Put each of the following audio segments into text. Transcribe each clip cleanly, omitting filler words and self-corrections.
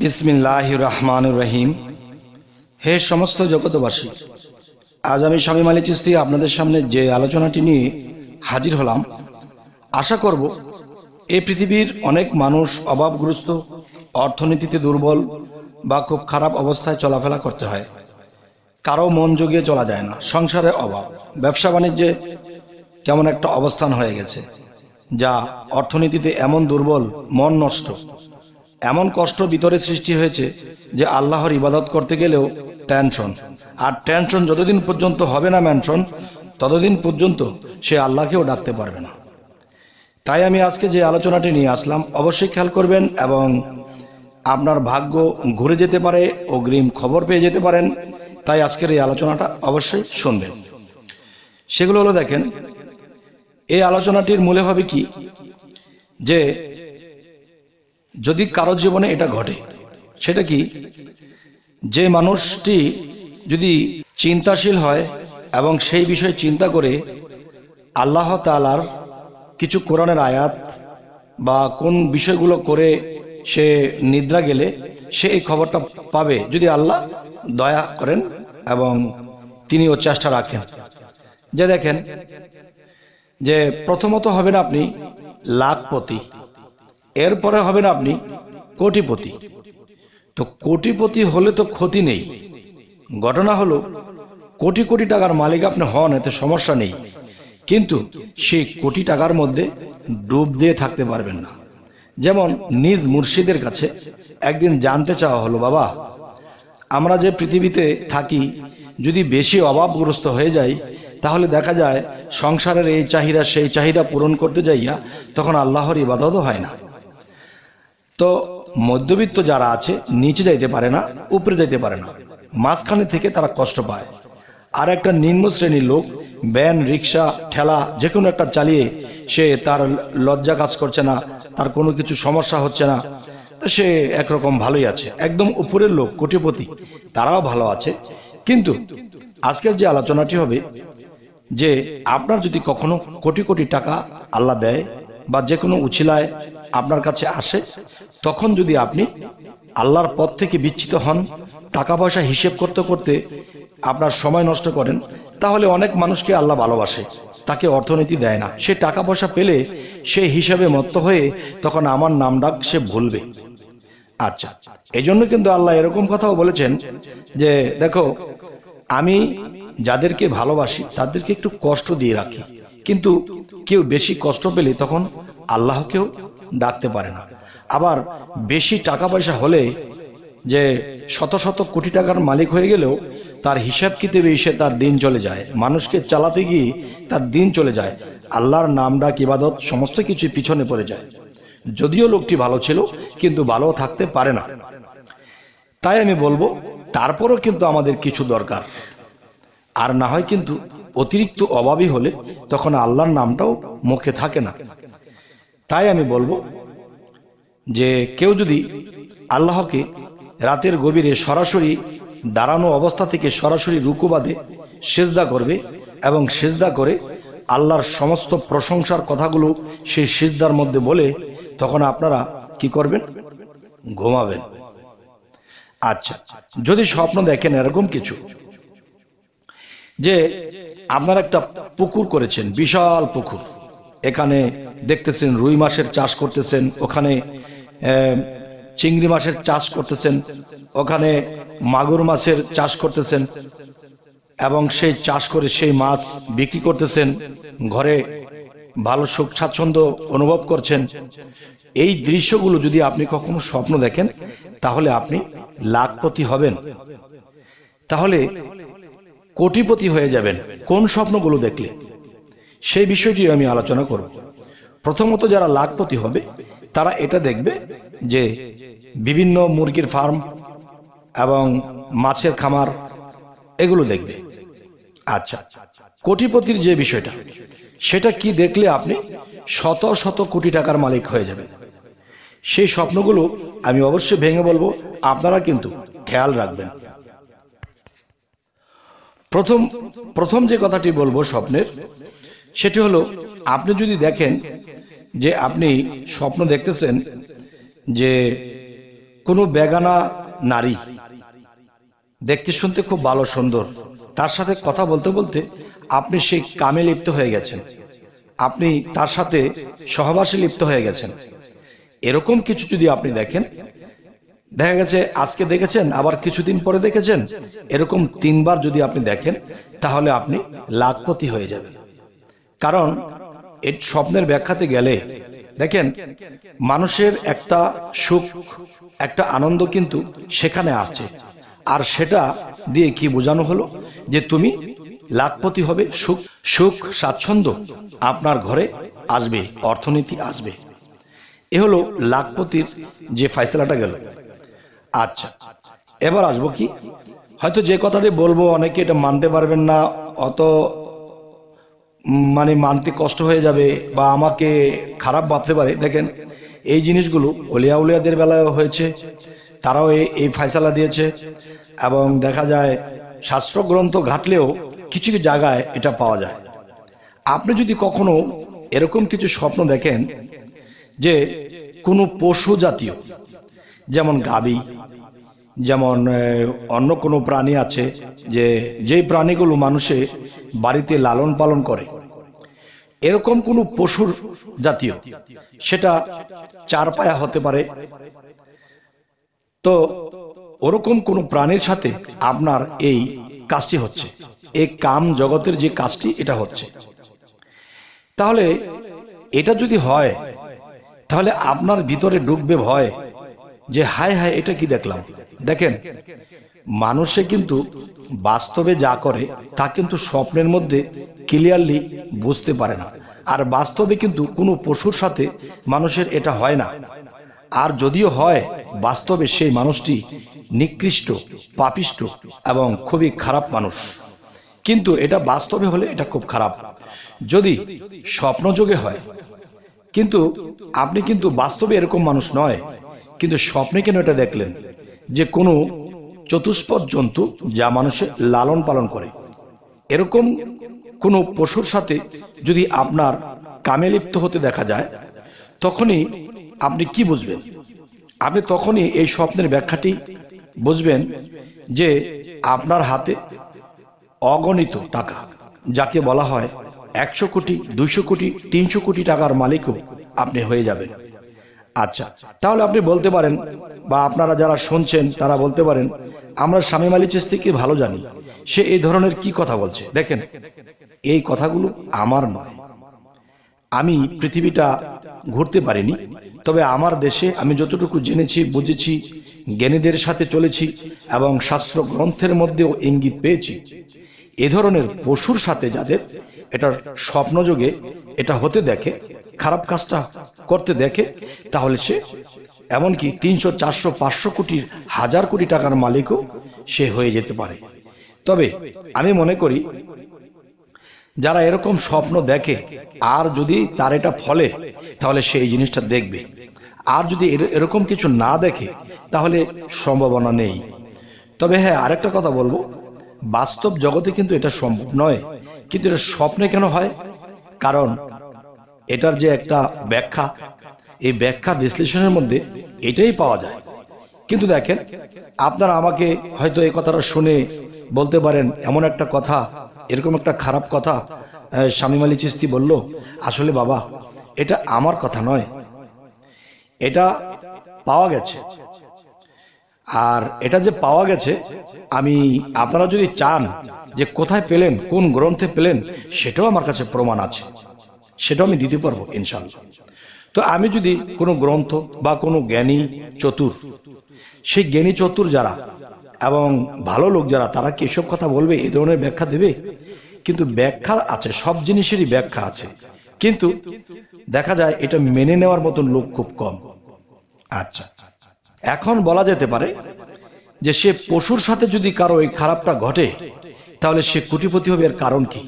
বিসমিল্লাহির রহমানির রহিম। হে সমস্ত জগতবাসী, আজ আমি শামীম আলী চিশতি আপনাদের সামনে যে আলোচনাটি নিয়ে হাজির হলাম, আশা করব এই পৃথিবীর অনেক মানুষ অভাবগ্রস্ত, অর্থনীতিতে দুর্বল বা খুব খারাপ অবস্থায় চলাফেরা করতে হয়। কারো মন জুগিয়ে চলা যায় না, সংসারে অভাব, ব্যবসা বাণিজ্যে কেমন একটা অবস্থান হয়ে গেছে, যা অর্থনীতিতে এমন দুর্বল, মন নষ্ট, এমন কষ্ট ভিতরে সৃষ্টি হয়েছে যে আল্লাহর ইবাদত করতে গেলেও টেনশন, আর টেনশন যতদিন পর্যন্ত হবে না ম্যানশন, ততদিন পর্যন্ত সে আল্লাহকেও ডাকতে পারবে না। তাই আমি আজকে যে আলোচনাটি নিয়ে আসলাম, অবশ্যই খেয়াল করবেন এবং আপনার ভাগ্য ঘুরে যেতে পারে, অগ্রিম খবর পেয়ে যেতে পারেন। তাই আজকের এই আলোচনাটা অবশ্যই শুনবেন। সেগুলো হলো, দেখেন, এই আলোচনাটির মূলে হবে কি, যে যদি কারো জীবনে এটা ঘটে, সেটা কি, যে মানুষটি যদি চিন্তাশীল হয় এবং সেই বিষয়ে চিন্তা করে আল্লাহ তাআলার কিছু কোরআনের আয়াত বা কোন বিষয়গুলো করে সে নিদ্রা গেলে সে এই খবরটা পাবে, যদি আল্লাহ দয়া করেন এবং তিনি ও চেষ্টা রাখেন। যে দেখেন, যে প্রথমত হবেন আপনি লাখপতি, এরপরে হবেন আপনি কোটিপতি। তো কোটিপতি হলে তো ক্ষতি নেই, ঘটনা হলো কোটি কোটি টাকার মালিক আপনি হন, এতে সমস্যা নেই, কিন্তু সেই কোটি টাকার মধ্যে ডুব দিয়ে থাকতে পারবেন না। যেমন নিজ মুর্শিদের কাছে একদিন জানতে চাওয়া হলো, বাবা, আমরা যে পৃথিবীতে থাকি যদি বেশি অভাবগ্রস্ত হয়ে যায়, তাহলে দেখা যায় সংসারের এই চাহিদা সেই চাহিদা পূরণ করতে যাইয়া তখন আল্লাহর ইবাদতও হয় না। তো মধ্যবিত্ত যারা আছে নিচে যাইতে পারে না, উপরে যাইতে পারে না, মাঝখানে থেকে তারা কষ্ট পায়। আর একটা নিম্ন শ্রেণীর লোক ভ্যান, রিক্সা, ঠেলা যে কোনো একটা চালিয়ে সে তার লজ্জা কাজ করছে না, তার কোনো কিছু সমস্যা হচ্ছে না, তো সে একরকম ভালোই আছে। একদম উপরের লোক কোটিপতি, তারাও ভালো আছে। কিন্তু আজকের যে আলোচনাটি হবে, যে আপনার যদি কখনো কোটি কোটি টাকা আল্লাহ দেয় বা যে কোনো উছিলায় আপনার কাছে আসে, তখন যদি আপনি আল্লাহর পথ থেকে বিচ্যুত হন, টাকা পয়সা হিসেব করতে করতে আপনার সময় নষ্ট করেন, তাহলে অনেক মানুষকে আল্লাহ ভালোবাসে, তাকে অর্থনীতি দেয় না। সে টাকা পয়সা পেলে সে হিসাবে মত্ত হয়ে তখন আমার নাম ডাক সে ভুলবে। আচ্ছা, এই জন্য কিন্তু আল্লাহ এরকম কথাও বলেছেন যে দেখো, আমি যাদেরকে ভালোবাসি তাদেরকে একটু কষ্ট দিয়ে রাখি, কিন্তু কেউ বেশি কষ্ট পেলে তখন আল্লাহকেও ডাকতে পারে না। আবার বেশি টাকা পয়সা হলে, যে শত শত কোটি টাকার মালিক হয়ে গেলেও তার হিসাব কিতাবে এসে তার দিন চলে যায়, মানুষকে চালাতে গিয়ে তার দিন চলে যায়, আল্লাহর নাম ডাক, ইবাদত সমস্ত কিছু পিছনে পড়ে যায়। যদিও লোকটি ভালো ছিল, কিন্তু ভালো থাকতে পারে না। তাই আমি বলবো, তারপরও কিন্তু আমাদের কিছু দরকার, আর না হয় কিন্তু অতিরিক্ত অভাবী হলে তখন আল্লাহর নামটাও মুখে থাকে না। তাই আমি বলবো যে কেউ যদি আল্লাহকে রাতের গভীরে সরাসরি দাঁড়ানো অবস্থা থেকে সরাসরি রুকু বাঁধে সিজদা করবে এবং সিজদা করে আল্লাহর সমস্ত প্রশংসার কথাগুলো সেই সিজদার মধ্যে বলে, তখন আপনারা কি করবেন? ঘুমাবেন। আচ্ছা, যদি স্বপ্ন দেখেন এরকম কিছু, যে আপনারা একটা পুকুর করেছেন, বিশাল পুকুর, এখানে দেখতেছেন রুই মাছের চাষ করতেছেন, ওখানে চিংড়ি মাছের চাষ করতেছেন, ওখানে মাগুর মাছের চাষ করতেছেন এবং সেই চাষ করে সেই মাছ বিক্রি করতেছেন, ঘরে ভালো সুখ স্বাচ্ছন্দ্য অনুভব করছেন। এই দৃশ্যগুলো যদি আপনি কখনো স্বপ্ন দেখেন, তাহলে আপনি লাখপতি হবেন, তাহলে কোটিপতি হয়ে যাবেন। কোন স্বপ্নগুলো দেখলে, সেই বিষয়টি আমি আলোচনা করব। প্রথমত যারা লাখপতি হবে তারা এটা দেখবে যে বিভিন্ন মুরগির ফার্ম এবং মাছের খামার, এগুলো দেখবে। আচ্ছা, কোটিপতির যে বিষয়টা, সেটা কি দেখলে আপনি শত শত কোটি টাকার মালিক হয়ে যাবেন, সেই স্বপ্নগুলো আমি অবশ্যই ভেঙে বলবো, আপনারা কিন্তু খেয়াল রাখবেন। প্রথম যে কথাটি বলবো স্বপ্নের, সেটি হলো, আপনি যদি দেখেন যে আপনি স্বপ্ন দেখতেছেন যে কোনো বেগানা নারী দেখতে শুনতে খুব ভালো সুন্দর, তার সাথে কথা বলতে বলতে আপনি সেই কামে লিপ্ত হয়ে গেছেন, আপনি তার সাথে সহবাসে লিপ্ত হয়ে গেছেন। এরকম কিছু যদি আপনি দেখেন, দেখা গেছে আজকে দেখেছেন আবার কিছুদিন পরে দেখেছেন, এরকম 3 বার যদি আপনি দেখেন তাহলে আপনি লাখপতি হয়ে যাবেন। কারণ এই স্বপ্নের ব্যাখ্যাতে গেলে দেখেন মানুষের একটা সুখ, একটা আনন্দ কিন্তু সেখানে আসছে, আর সেটা দিয়ে কি বোঝানো হলো যে তুমি লাখপতি হবে, সুখ সুখ স্বাচ্ছন্দ্য আপনার ঘরে আসবে, অর্থনীতি আসবে। এ হলো লাখপতির যে ফয়সালাটা গেল। আচ্ছা, এবার আসবো কি, হয়তো যে কথাটি বলবো অনেকে এটা মানতে পারবেন না, অত মানতে কষ্ট হয়ে যাবে বা আমাকে খারাপ ভাবতে পারে। দেখেন এই জিনিসগুলো ওলিয়া উলিয়াদের বেলায় হয়েছে, তারাও এই ফয়সালা দিয়েছে, এবং দেখা যায় শাস্ত্রগ্রন্থ ঘাটলেও কিছু কিছু জায়গায় এটা পাওয়া যায়। আপনি যদি কখনো এরকম কিছু স্বপ্ন দেখেন যে কোনো পশু জাতীয়, যেমন গাভী, যেমন অন্য কোনো প্রাণী আছে, যেই প্রাণীগুলো মানুষে বাড়িতে লালন পালন করে, এরকম কোনো পশুর জাতীয়, সেটা 4 পায়া হতে পারে, তো ওরকম কোনো প্রাণীর সাথে আপনার এই কাজটি হচ্ছে, এই কাম জগতের যে কাজটি এটা হচ্ছে, তাহলে এটা যদি হয় তাহলে আপনার ভিতরে ঢুকবে ভয় যে হায় হায় এটা কি দেখলাম। দেখেন মানুষে কিন্তু বাস্তবে যা করে তা কিন্তু স্বপ্নের মধ্যে ক্লিয়ারলি বুঝতে পারে না, আর বাস্তবে কিন্তু কোনো পশুর সাথে মানুষের এটা হয় না। আর যদিও হয়, বাস্তবে সেই মানুষটি নিকৃষ্ট, পাপিষ্ট এবং খুবই খারাপ মানুষ। কিন্তু এটা বাস্তবে হলে এটা খুব খারাপ। যদি স্বপ্নযোগে হয়, কিন্তু আপনি কিন্তু বাস্তবে এরকম মানুষ নয়, কিন্তু স্বপ্নে কেন এটা দেখলেন যে কোনো চতুষ্পদ জন্তু যা মানুষের লালন পালন করে, এরকম কোনো পশুর সাথে যদি আপনার কামে লিপ্ত হতে দেখা যায়, তখনই আপনি কি বুঝবেন? আপনি তখনই এই স্বপ্নের ব্যাখ্যাটি বুঝবেন যে আপনার হাতে অগণিত টাকা, যাকে বলা হয় 100 কোটি, 200 কোটি, 300 কোটি টাকার মালিকও আপনি হয়ে যাবেন। আচ্ছা, তাহলে আপনি বলতে পারেন, বা আপনারা যারা শুনছেন তারা বলতে পারেন, আমরা শামীম আলী চিশতিকে ভালো জানি, সে এই ধরনের কি কথা বলছে। দেখেন এই কথাগুলো আমার নয়, আমি পৃথিবীটা ঘুরতে পারিনি, তবে আমার দেশে আমি যতটুকু জেনেছি, বুঝেছি, জ্ঞানীদের সাথে চলেছি এবং শাস্ত্র গ্রন্থের মধ্যেও ইঙ্গিত পেয়েছি, এ ধরনের পশুর সাথে যাদের এটা স্বপ্নযোগে এটা হতে দেখে, খারাপ কাজটা করতে দেখে, তাহলে সে এমনকি 300, 400, 500 কোটির, 1000 কোটি টাকার মালিকও সে হয়ে যেতে পারে। তবে আমি মনে করি যারা এরকম স্বপ্ন দেখে, আর যদি তার এটা ফলে, তাহলে সে এই জিনিসটা দেখবে। আর যদি এরকম কিছু না দেখে, তাহলে সম্ভাবনা নেই। তবে হ্যাঁ, আরেকটা কথা বলবো, বাস্তব জগতে কিন্তু এটা সম্ভব নয়, কিন্তু এটা স্বপ্নে কেন হয়? কারণ এটার যে একটা ব্যাখ্যা, এই ব্যাখ্যা বিশ্লেষণের মধ্যে এটাই পাওয়া যায়। কিন্তু দেখেন, আপনারা আমাকে হয়তো এই কথাটা শুনে বলতে পারেন, এমন একটা কথা, এরকম একটা খারাপ কথা শামীম আলী চিশতি বলল, আসলে বাবা এটা আমার কথা নয়, এটা পাওয়া গেছে। আর এটা যে পাওয়া গেছে, আমি, আপনারা যদি চান যে কোথায় পেলেন, কোন গ্রন্থে পেলেন, সেটাও আমার কাছে প্রমাণ আছে, সেটাও আমি দিতে পারবো ইনশাআল্লাহ। তো আমি যদি কোনো গ্রন্থ বা কোনো জ্ঞানী চতুর, সেই জ্ঞানী চতুর যারা এবং ভালো লোক যারা, তারা কি এসব কথা বলবে, এই ধরনের ব্যাখ্যা দেবে? কিন্তু ব্যাখ্যা আছে, সব জিনিসেরই ব্যাখ্যা আছে, কিন্তু দেখা যায় এটা মেনে নেওয়ার মতন লোক খুব কম। আচ্ছা, এখন বলা যেতে পারে যে সে পশুর সাথে যদি কারো এই খারাপটা ঘটে, তাহলে সে কোটিপতি হবে। এর কারণ কি?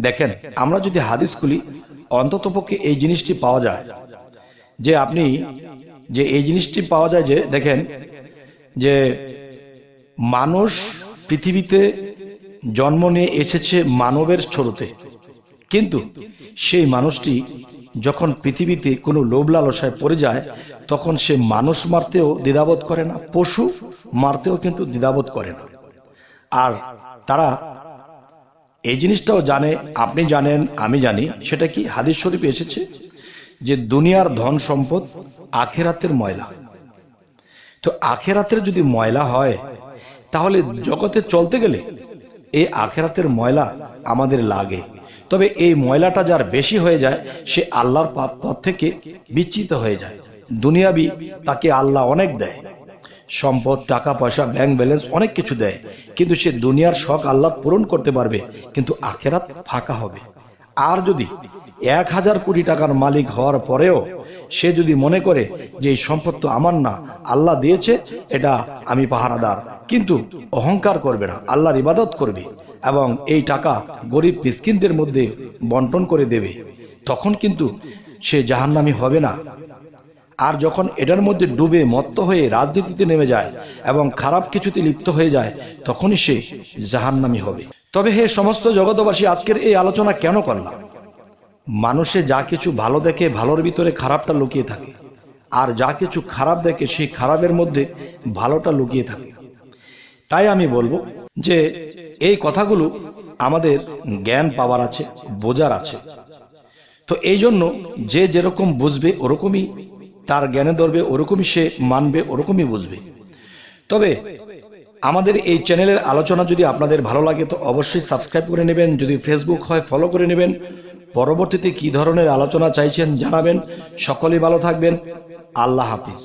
দেখেন, আমরা যদি হাদিস খুলি, অন্ততপক্ষে এই জিনিসটি পাওয়া যায় যে আপনি, যে এই জিনিসটি পাওয়া যায় যে দেখেন যে মানুষ পৃথিবীতে জন্ম নিয়ে এসেছে মানবের ছোটতে, কিন্তু সেই মানুষটি যখন পৃথিবীতে কোনো লোভ লালসায় পড়ে যায় তখন সে মানুষ মারতেও দ্বিধাবোধ করে না, পশু মারতেও কিন্তু দ্বিধাবোধ করে না। আর তারা এই জিনিসটাও জানে, আপনি জানেন, আমি জানি, সেটা কি হাদিস শরীফে এসেছে যে দুনিয়ার ধন সম্পদ আখেরাতের ময়লা। তো আখেরাতের যদি ময়লা হয় তাহলে জগতে চলতে গেলে এই আখেরাতের ময়লা আমাদের লাগে। তবে এই ময়লাটা যার বেশি হয়ে যায় সে আল্লাহর পথ থেকে বিচ্যুত হয়ে যায়। দুনিয়াবি তাকে আল্লাহ অনেক দেয়, সম্পদ, টাকা পয়সা, ব্যাংক ব্যালেন্স অনেক কিছু দেয়, কিন্তু সে দুনিয়ার শখ আল্লাহ পূরণ করতে পারবে, কিন্তু আখেরাত ফাঁকা হবে। আর যদি 1000 কোটি টাকার মালিক হওয়ার পরেও সে যদি মনে করে যে এই সম্পদ তো আমার না, আল্লাহ দিয়েছে, এটা আমি পাহারাদার, কিন্তু অহংকার করবে না, আল্লাহর ইবাদত করবে এবং এই টাকা গরিব মিসকিনদের মধ্যে বন্টন করে দেবে, তখন কিন্তু সে জাহান্নামী হবে না। আর যখন এটার মধ্যে ডুবে মত্ত হয়ে রাজনীতিতে নেমে যায় এবং খারাপ কিছুতে লিপ্ত হয়ে যায় তখনই সে জাহান্নামী হবে। তবে হে সমস্ত জগতবাসী, আজকের এই আলোচনা কেন করলাম? মানুষে যা কিছু ভালো দেখে ভালোর ভিতরে খারাপটা লুকিয়ে থাকে, আর যা কিছু খারাপ দেখে সেই খারাপের মধ্যে ভালোটা লুকিয়ে থাকে। তাই আমি বলবো যে এই কথাগুলো আমাদের জ্ঞান পাওয়ার আছে, বোঝার আছে। তো এই জন্য যে যেরকম বুঝবে ওরকমই তার জ্ঞানে ধরবে, ওরকমই সে মানবে, ওরকমই বুঝবে। তবে আমাদের এই চ্যানেলের আলোচনা যদি আপনাদের ভালো লাগে তো অবশ্যই সাবস্ক্রাইব করে নেবেন, যদি ফেসবুক হয় ফলো করে নেবেন। পরবর্তীতে কি ধরনের আলোচনা চাইছেন জানাবেন। সকলেই ভালো থাকবেন। আল্লাহ হাফিজ।